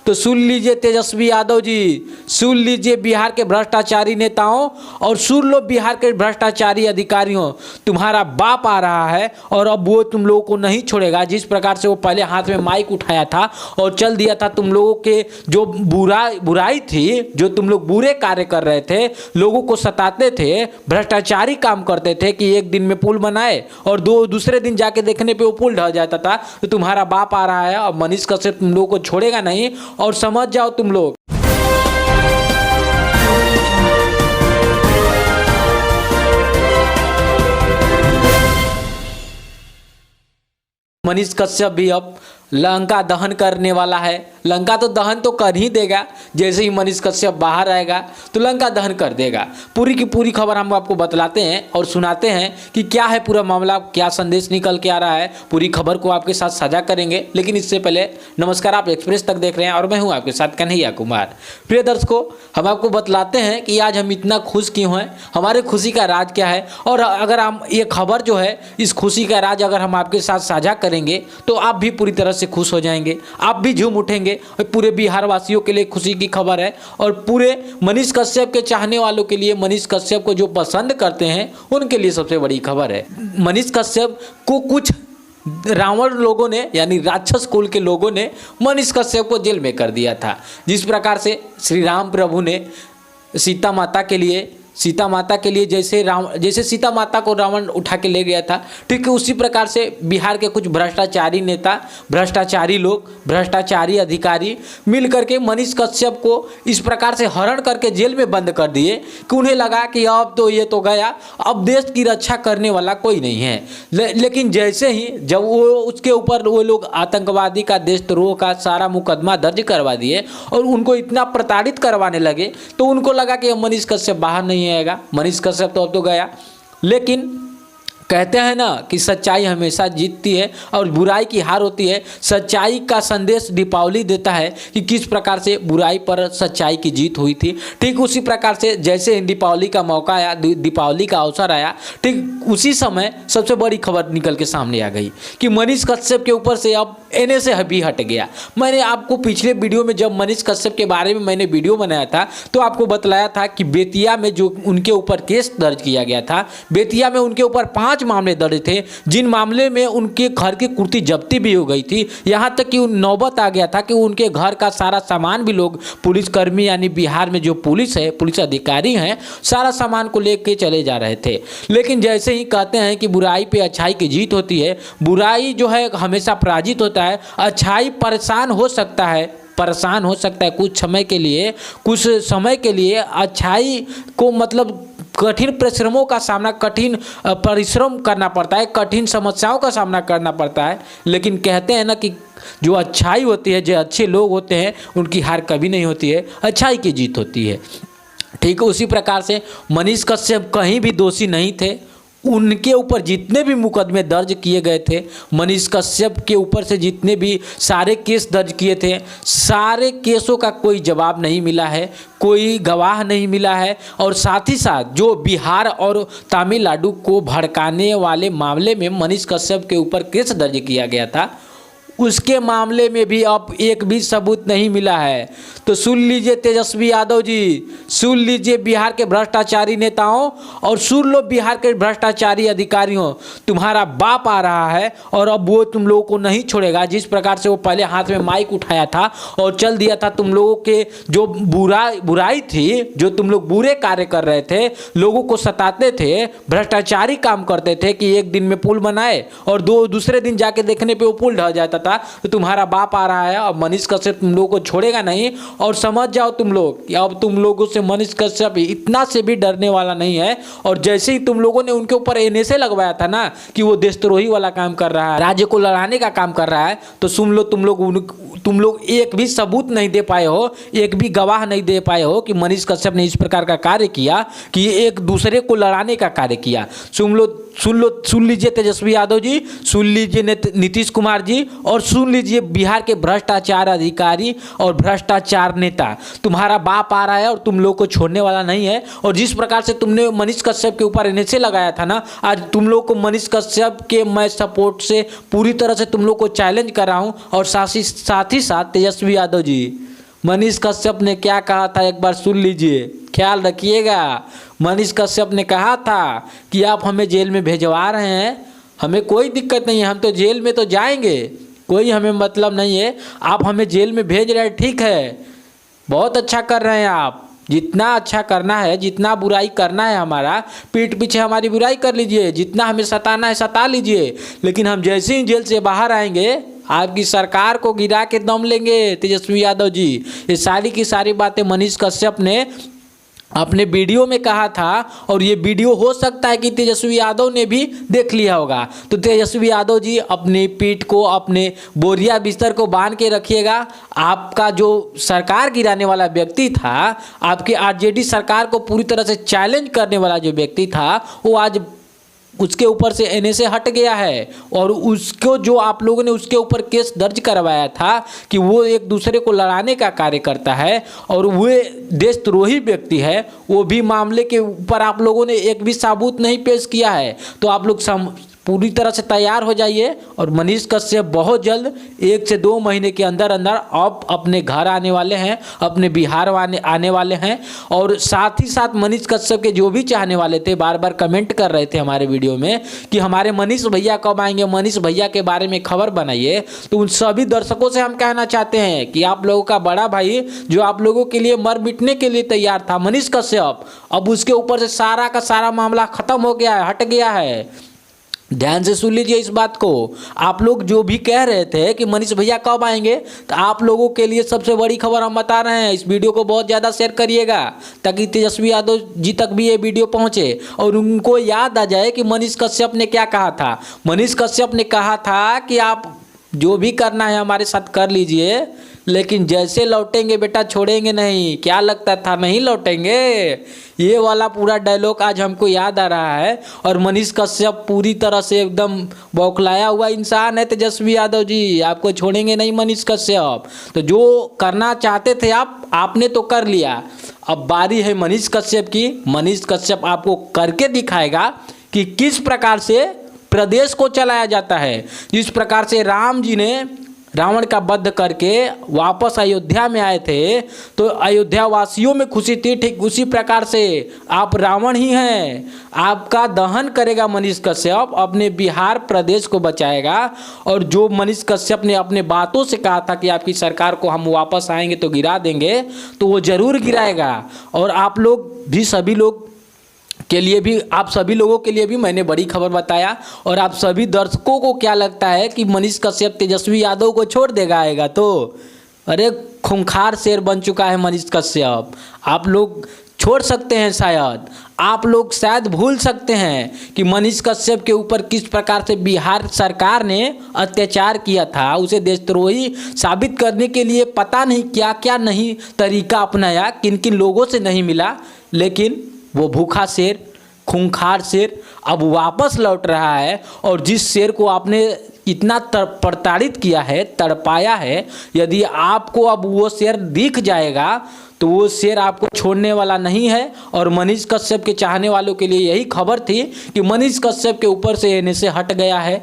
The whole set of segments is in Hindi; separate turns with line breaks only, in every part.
तो सुन लीजिए तेजस्वी यादव जी, सुन लीजिए बिहार के भ्रष्टाचारी नेताओं और सुन लो बिहार के भ्रष्टाचारी अधिकारियों, तुम्हारा बाप आ रहा है और अब वो तुम लोगों को नहीं छोड़ेगा। जिस प्रकार से वो पहले हाथ में माइक उठाया था और चल दिया था, तुम लोगों के जो बुराई थी, जो तुम लोग बुरे कार्य कर रहे थे, लोगों को सताते थे, भ्रष्टाचारी काम करते थे कि एक दिन में पुल बनाए और दूसरे दिन जाके देखने पे वो पुल ढह जाता था। तो तुम्हारा बाप आ रहा है और मनीष कश्यप तुम लोगों को छोड़ेगा नहीं, और समझ जाओ तुम लोग। मनीष कश्यप भी अब लंका दहन करने वाला है। लंका तो दहन तो कर ही देगा, जैसे ही मनीष कश्यप बाहर आएगा तो लंका दहन कर देगा। पूरी की पूरी खबर हम आपको बतलाते हैं और सुनाते हैं कि क्या है पूरा मामला, क्या संदेश निकल के आ रहा है। पूरी खबर को आपके साथ साझा करेंगे, लेकिन इससे पहले नमस्कार, आप एक्सप्रेस तक देख रहे हैं और मैं हूं आपके साथ कन्हैया कुमार। प्रिय दर्शकों, हम आपको बतलाते हैं कि आज हम इतना खुश क्यों हैं, हमारे खुशी का राज क्या है, और अगर हम ये खबर जो है, इस खुशी का राज अगर हम आपके साथ साझा करेंगे तो आप भी पूरी तरह से खुश हो जाएंगे, आप भी झूम उठेंगे। और पूरे बिहार वासियों के लिए खुशी की खबर है, और पूरे मनीष कश्यप के चाहने वालों के लिए, मनीष कश्यप को जो पसंद करते हैं उनके लिए सबसे बड़ी खबर है। मनीष कश्यप को कुछ रावण लोगों ने, यानी राक्षस कुल के लोगों ने मनीष कश्यप को जेल में कर दिया था। जिस प्रकार से श्री राम प्रभु ने सीता माता के लिए जैसे सीता माता को रावण उठा के ले गया था, ठीक है उसी प्रकार से बिहार के कुछ भ्रष्टाचारी नेता, भ्रष्टाचारी लोग, भ्रष्टाचारी अधिकारी मिल करके मनीष कश्यप को इस प्रकार से हरण करके जेल में बंद कर दिए कि उन्हें लगा कि अब तो ये तो गया, अब देश की रक्षा करने वाला कोई नहीं है। लेकिन जैसे ही जब उसके ऊपर वो लोग आतंकवादी का, देशद्रोह का सारा मुकदमा दर्ज करवा दिए और उनको इतना प्रताड़ित करवाने लगे, तो उनको लगा कि मनीष कश्यप बाहर नहीं आएगा, मनीष कश्यप तो अब तो गया। लेकिन कहते हैं ना कि सच्चाई हमेशा जीतती है और बुराई की हार होती है। सच्चाई का संदेश दीपावली देता है कि किस प्रकार से बुराई पर सच्चाई की जीत हुई थी। ठीक उसी प्रकार से जैसे दीपावली का मौका आया, दीपावली का अवसर आया, ठीक उसी समय सबसे बड़ी खबर निकल के सामने आ गई कि मनीष कश्यप के ऊपर से अब एनए से भी हट गया। मैंने आपको पिछले वीडियो में, जब मनीष कश्यप के बारे में मैंने वीडियो बनाया था, तो आपको बतलाया था कि बेतिया में जो उनके ऊपर केस दर्ज किया गया था, बेतिया में उनके ऊपर 5 मामले दर्ज थे, जिन मामले में उनके घर की कुर्ती जब्ती भी हो गई थी। यहां तक कि नौबत आ गया था कि उनके घर का सारा सामान भी लोग, पुलिसकर्मी यानी बिहार में जो पुलिस है, पुलिस अधिकारी हैं, सारा सामान को लेके चले जा रहे थे। लेकिन जैसे ही कहते हैं कि बुराई पे अच्छाई की जीत होती है, बुराई जो है हमेशा पराजित होता है, अच्छाई परेशान हो सकता है कुछ समय के लिए अच्छाई को, मतलब कठिन परिश्रमों का सामना, कठिन परिश्रम करना पड़ता है, कठिन समस्याओं का सामना करना पड़ता है। लेकिन कहते हैं ना कि जो अच्छाई होती है, जो अच्छे लोग होते हैं, उनकी हार कभी नहीं होती है, अच्छाई की जीत होती है। ठीक है, उसी प्रकार से मनीष कश्यप कहीं भी दोषी नहीं थे। उनके ऊपर जितने भी मुकदमे दर्ज किए गए थे, मनीष कश्यप के ऊपर से जितने भी सारे केस दर्ज किए थे, सारे केसों का कोई जवाब नहीं मिला है, कोई गवाह नहीं मिला है। और साथ ही साथ जो बिहार और तमिलनाडु को भड़काने वाले मामले में मनीष कश्यप के ऊपर केस दर्ज किया गया था, उसके मामले में भी अब एक भी सबूत नहीं मिला है। तो सुन लीजिए तेजस्वी यादव जी, सुन लीजिए बिहार के भ्रष्टाचारी नेताओं और सुन लो बिहार के भ्रष्टाचारी अधिकारियों, तुम्हारा बाप आ रहा है और अब वो तुम लोगों को नहीं छोड़ेगा। जिस प्रकार से वो पहले हाथ में माइक उठाया था और चल दिया था, तुम लोगों के जो बुराई थी, जो तुम लोग बुरे कार्य कर रहे थे, लोगों को सताते थे, भ्रष्टाचारी काम करते थे कि एक दिन में पुल बनाए और दूसरे दिन जाके देखने पे वो पुल ढह जाता था। तो तुम्हारा बाप आ रहा है और मनीष कश्यप तुम लोगों को छोड़ेगा नहीं, और समझ जाओ तुम लोग कि अब तुम लोगों से मनीष कश्यप इतना से भी डरने वाला नहीं है। और जैसे ही तुम लोगों ने उनके ऊपर एनएसए लगवाया था ना कि वो देशद्रोही वाला काम कर रहा है, राज्य को लड़ाने का काम कर रहा है, तो सुन लो, तुम लोग एक भी सबूत नहीं दे पाए हो, एक भी गवाह नहीं दे पाए हो कि मनीष कश्यप ने इस प्रकार का कार्य किया, कि एक दूसरे को लड़ाने का कार्य किया। सुन लीजिए तेजस्वी यादव जी, सुन लीजिए नीतीश कुमार जी, और सुन लीजिए बिहार के भ्रष्टाचार अधिकारी और भ्रष्टाचार नेता, तुम्हारा बाप आ रहा है और तुम लोग को छोड़ने वाला नहीं है। और जिस प्रकार से तुमने मनीष कश्यप के ऊपर एनएसए लगाया था ना, आज तुम लोग को मनीष कश्यप के मैं सपोर्ट से पूरी तरह से तुम लोग को चैलेंज कर रहा हूं। और साथ ही साथ तेजस्वी यादव जी, मनीष कश्यप ने क्या कहा था एक बार सुन लीजिए, ख्याल रखिएगा। मनीष कश्यप ने कहा था कि आप हमें जेल में भेजवा रहे हैं, हमें कोई दिक्कत नहीं है, हम तो जेल में तो जाएंगे, कोई हमें मतलब नहीं है, आप हमें जेल में भेज रहे हैं, ठीक है, बहुत अच्छा कर रहे हैं आप, जितना अच्छा करना है, जितना बुराई करना है हमारा, पीठ पीछे हमारी बुराई कर लीजिए, जितना हमें सताना है सता लीजिए, लेकिन हम जैसे ही जेल से बाहर आएंगे आपकी सरकार को गिरा के दम लेंगे तेजस्वी यादव जी। ये सारी की सारी बातें मनीष कश्यप ने अपने वीडियो में कहा था, और ये वीडियो हो सकता है कि तेजस्वी यादव ने भी देख लिया होगा। तो तेजस्वी यादव जी अपनी पीठ को, अपने बोरिया बिस्तर को बांध के रखिएगा। आपका जो सरकार गिराने वाला व्यक्ति था, आपके आरजेडी सरकार को पूरी तरह से चैलेंज करने वाला जो व्यक्ति था, वो आज उसके ऊपर से एनए से हट गया है, और उसको जो आप लोगों ने उसके ऊपर केस दर्ज करवाया था कि वो एक दूसरे को लड़ाने का कार्य करता है और वो देशद्रोही व्यक्ति है, वो भी मामले के ऊपर आप लोगों ने एक भी सबूत नहीं पेश किया है। तो आप लोग पूरी तरह से तैयार हो जाइए, और मनीष कश्यप बहुत जल्द 1 से 2 महीने के अंदर अंदर आप अपने घर आने वाले हैं, अपने बिहार आने वाले हैं। और साथ ही साथ मनीष कश्यप के जो भी चाहने वाले थे, बार बार कमेंट कर रहे थे हमारे वीडियो में कि हमारे मनीष भैया कब आएंगे, मनीष भैया के बारे में खबर बनाइए। तो उन सभी दर्शकों से हम कहना चाहते हैं कि आप लोगों का बड़ा भाई जो आप लोगों के लिए मर मिटने के लिए तैयार था, मनीष कश्यप, अब उसके ऊपर से सारा का सारा मामला खत्म हो गया है, हट गया है। ध्यान से सुन लीजिए इस बात को। आप लोग जो भी कह रहे थे कि मनीष भैया कब आएंगे, तो आप लोगों के लिए सबसे बड़ी खबर हम बता रहे हैं। इस वीडियो को बहुत ज़्यादा शेयर करिएगा ताकि तेजस्वी यादव जी तक भी ये वीडियो पहुंचे और उनको याद आ जाए कि मनीष कश्यप ने क्या कहा था। मनीष कश्यप ने कहा था कि आप जो भी करना है हमारे साथ कर लीजिए, लेकिन जैसे लौटेंगे बेटा छोड़ेंगे नहीं। क्या लगता था नहीं लौटेंगे? ये वाला पूरा डायलॉग आज हमको याद आ रहा है। और मनीष कश्यप पूरी तरह से एकदम बौखलाया हुआ इंसान है तेजस्वी यादव जी, आपको छोड़ेंगे नहीं मनीष कश्यप। तो जो करना चाहते थे आपने तो कर लिया, अब बारी है मनीष कश्यप की। मनीष कश्यप आपको करके दिखाएगा कि किस प्रकार से प्रदेश को चलाया जाता है। जिस प्रकार से राम जी ने रावण का वध करके वापस अयोध्या में आए थे तो अयोध्या वासियों में खुशी थी, ठीक उसी प्रकार से आप रावण ही हैं। आपका दहन करेगा मनीष कश्यप, अपने बिहार प्रदेश को बचाएगा। और जो मनीष कश्यप ने अपने बातों से कहा था कि आपकी सरकार को हम वापस आएंगे तो गिरा देंगे, तो वो जरूर गिराएगा। और आप लोग भी, सभी लोग के लिए भी, आप सभी लोगों के लिए भी मैंने बड़ी खबर बताया। और आप सभी दर्शकों को क्या लगता है कि मनीष कश्यप तेजस्वी यादव को छोड़ देगा आएगा तो? अरे खूंखार शेर बन चुका है मनीष कश्यप। आप लोग छोड़ सकते हैं, शायद आप लोग शायद भूल सकते हैं कि मनीष कश्यप के ऊपर किस प्रकार से बिहार सरकार ने अत्याचार किया था। उसे देशद्रोही साबित करने के लिए पता नहीं क्या क्या नहीं तरीका अपनाया, किन किन लोगों से नहीं मिला, लेकिन वो भूखा शेर, खूंखार शेर अब वापस लौट रहा है। और जिस शेर को आपने इतना प्रताड़ित किया है, तड़पाया है, यदि आपको अब वो शेर दिख जाएगा तो वो शेर आपको छोड़ने वाला नहीं है। और मनीष कश्यप के चाहने वालों के लिए यही खबर थी कि मनीष कश्यप के ऊपर से एनए से हट गया है,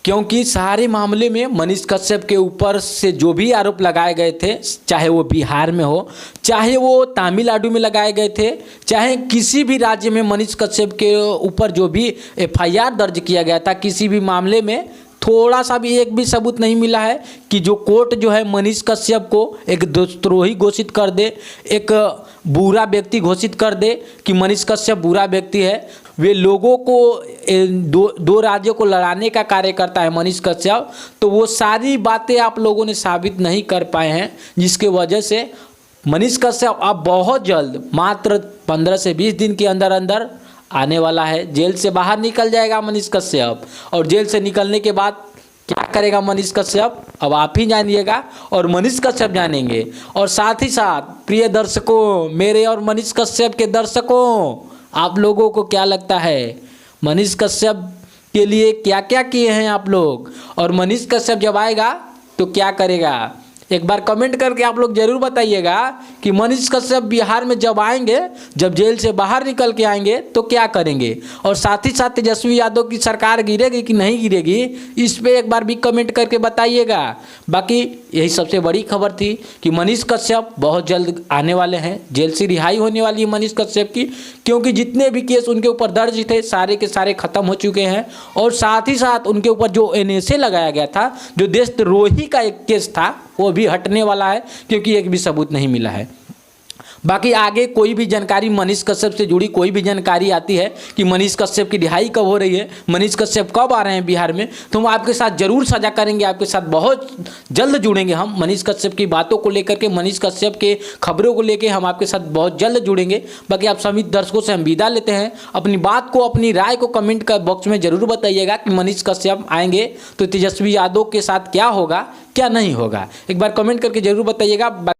क्योंकि सारे मामले में मनीष कश्यप के ऊपर से जो भी आरोप लगाए गए थे, चाहे वो बिहार में हो, चाहे वो तमिलनाडु में लगाए गए थे, चाहे किसी भी राज्य में मनीष कश्यप के ऊपर जो भी एफआईआर दर्ज किया गया था, किसी भी मामले में थोड़ा सा भी एक भी सबूत नहीं मिला है कि जो कोर्ट जो है मनीष कश्यप को एक देशद्रोही घोषित कर दे, एक बुरा व्यक्ति घोषित कर दे कि मनीष कश्यप बुरा व्यक्ति है। वे लोगों को दो राज्यों को लड़ाने का कार्य करता है मनीष कश्यप। तो वो सारी बातें आप लोगों ने साबित नहीं कर पाए हैं, जिसके वजह से मनीष कश्यप अब बहुत जल्द, मात्र 15 से 20 दिन के अंदर अंदर आने वाला है। जेल से बाहर निकल जाएगा मनीष कश्यप। और जेल से निकलने के बाद क्या करेगा मनीष कश्यप, अब आप ही जानिएगा और मनीष कश्यप जानेंगे। और साथ ही साथ प्रिय दर्शकों, मेरे और मनीष कश्यप के दर्शकों, आप लोगों को क्या लगता है मनीष कश्यप के लिए क्या क्या किए हैं आप लोग? और मनीष कश्यप जब आएगा तो क्या करेगा? एक बार कमेंट करके आप लोग जरूर बताइएगा कि मनीष कश्यप बिहार में जब आएंगे, जब जेल से बाहर निकल के आएंगे तो क्या करेंगे, और साथ ही साथ तेजस्वी यादव की सरकार गिरेगी कि नहीं गिरेगी, इस पे एक बार भी कमेंट करके बताइएगा। बाकी यही सबसे बड़ी खबर थी कि मनीष कश्यप बहुत जल्द आने वाले हैं, जेल से रिहाई होने वाली है मनीष कश्यप की, क्योंकि जितने भी केस उनके ऊपर दर्ज थे सारे के सारे खत्म हो चुके हैं, और साथ ही साथ उनके ऊपर जो NSA लगाया गया था, जो देशद्रोही का एक केस था, वो भी हटने वाला है, क्योंकि एक भी सबूत नहीं मिला है। बाकी आगे कोई भी जानकारी मनीष कश्यप से जुड़ी कोई भी जानकारी आती है कि मनीष कश्यप की रिहाई कब हो रही है, मनीष कश्यप कब आ रहे हैं बिहार में, तो हम आपके साथ जरूर साझा करेंगे, आपके साथ बहुत जल्द जुड़ेंगे हम मनीष कश्यप की बातों को लेकर के, मनीष कश्यप के खबरों को लेकर हम आपके साथ बहुत जल्द जुड़ेंगे। बाकी आप सभी दर्शकों से हम विदा लेते हैं। अपनी बात को, अपनी राय को कमेंट कर बॉक्स में जरूर बताइएगा कि मनीष कश्यप आएंगे तो तेजस्वी यादव के साथ क्या होगा, क्या नहीं होगा, एक बार कमेंट करके जरूर बताइएगा।